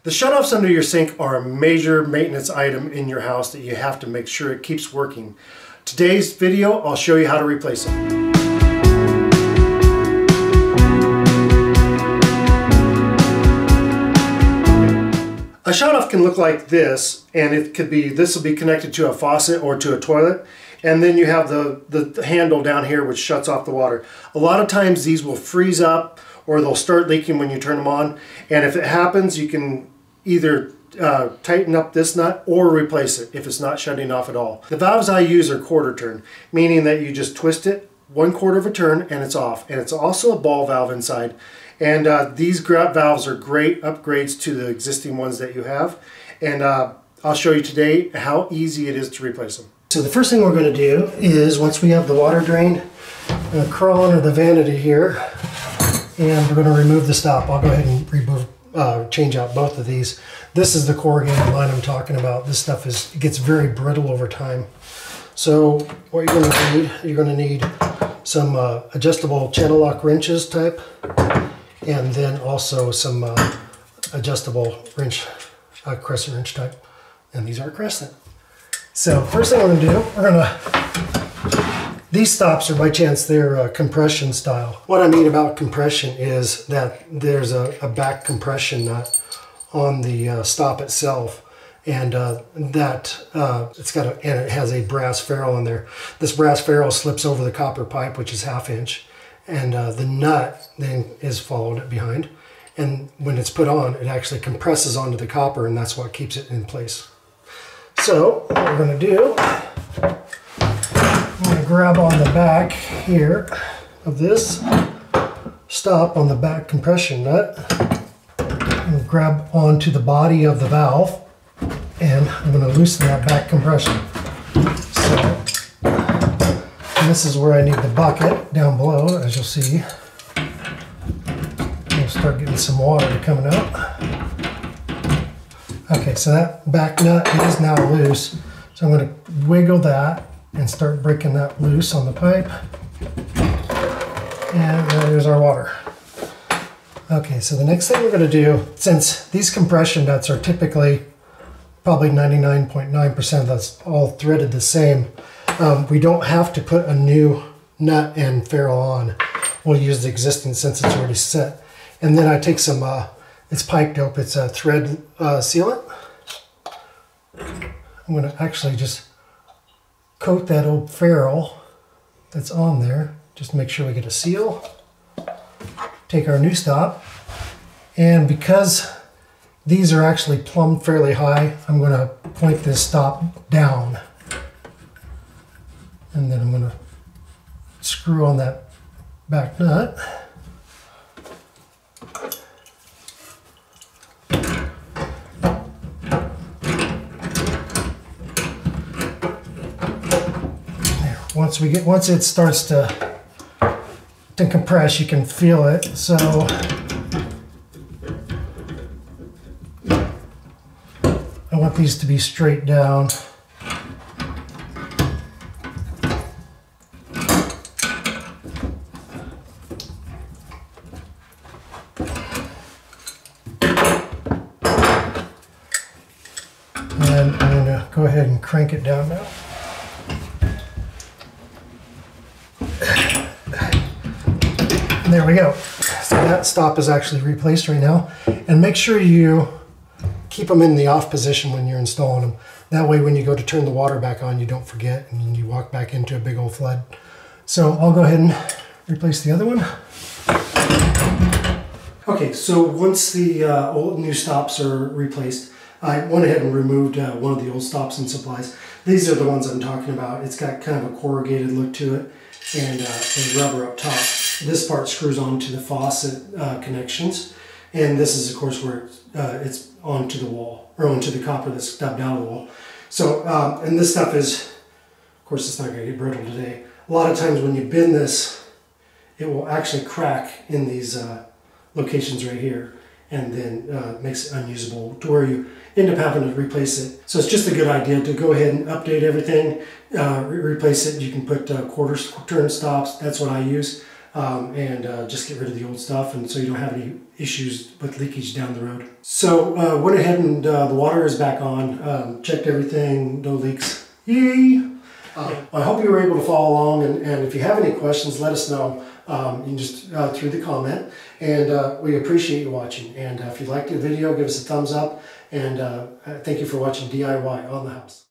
The shutoffs under your sink are a major maintenance item in your house that you have to make sure it keeps working. Today's video, I'll show you how to replace it. A shutoff can look like this, and this will be connected to a faucet or to a toilet, and then you have the handle down here which shuts off the water. A lot of times these will freeze up or they'll start leaking when you turn them on, and if it happens you can either tighten up this nut or replace it if it's not shutting off at all. The valves I use are quarter turn, meaning that you just twist it 1/4 of a turn and it's off, and it's also a ball valve inside. And these valves are great upgrades to the existing ones that you have, and I'll show you today how easy it is to replace them. So the first thing we're going to do is, once we have the water drain, I'm going to crawl under the vanity here, and we're going to remove the stop. I'll go ahead and change out both of these. This is the corrugated line I'm talking about. This stuff it gets very brittle over time. So what you're going to need some adjustable channel lock wrenches type, and then also some adjustable wrench, crescent wrench type, and these are crescent. So first thing we're going to do, these stops are, by chance, they're compression style. What I mean about compression is that there's a back compression nut on the stop itself, and it has a brass ferrule in there. This brass ferrule slips over the copper pipe, which is 1/2 inch, and the nut then is followed behind, and when it's put on, it actually compresses onto the copper, and that's what keeps it in place. So what we're going to do, I'm going to grab on the back here of this stop on the back compression nut, and grab onto the body of the valve, and I'm going to loosen that back compression. So, and this is where I need the bucket down below, as you'll see. We'll start getting some water coming out. Okay, so that back nut is now loose. So I'm going to wiggle that and start breaking that loose on the pipe. And there's our water. Okay, so the next thing we're going to do, since these compression nuts are typically probably 99.9% that's all threaded the same, we don't have to put a new nut and ferrule on. We'll use the existing since it's already set. And then I take some, it's pipe dope, it's a thread sealant. I'm going to actually just coat that old ferrule that's on there, just make sure we get a seal. Take our new stop, and because these are actually plumbed fairly high, I'm going to point this stop down, and then I'm going to screw on that back nut. There. Once it starts to compress, you can feel it. So I want these to be straight down. And I'm going to go ahead and crank it down now. There we go. So that stop is actually replaced right now. And make sure you keep them in the off position when you're installing them. That way when you go to turn the water back on, you don't forget and you walk back into a big old flood. So I'll go ahead and replace the other one. Okay, so once the old new stops are replaced, I went ahead and removed one of the old stops and supplies. These are the ones I'm talking about. It's got kind of a corrugated look to it, and rubber up top. This part screws onto the faucet connections, and this is of course where it's onto the wall, or onto the copper that's stubbed out of the wall. So, and this stuff is, of course it's not going to get brittle today. A lot of times when you bend this, it will actually crack in these locations right here, and then makes it unusable to where you end up having to replace it. So it's just a good idea to go ahead and update everything, replace it. You can put quarter turn stops, that's what I use. and just get rid of the old stuff, and so you don't have any issues with leakage down the road. So went ahead and the water is back on, checked everything, no leaks. Yay! I hope you were able to follow along, and if you have any questions, let us know. You can just through the comment, and we appreciate you watching. And if you liked the video, give us a thumbs up, and thank you for watching DIY on the house.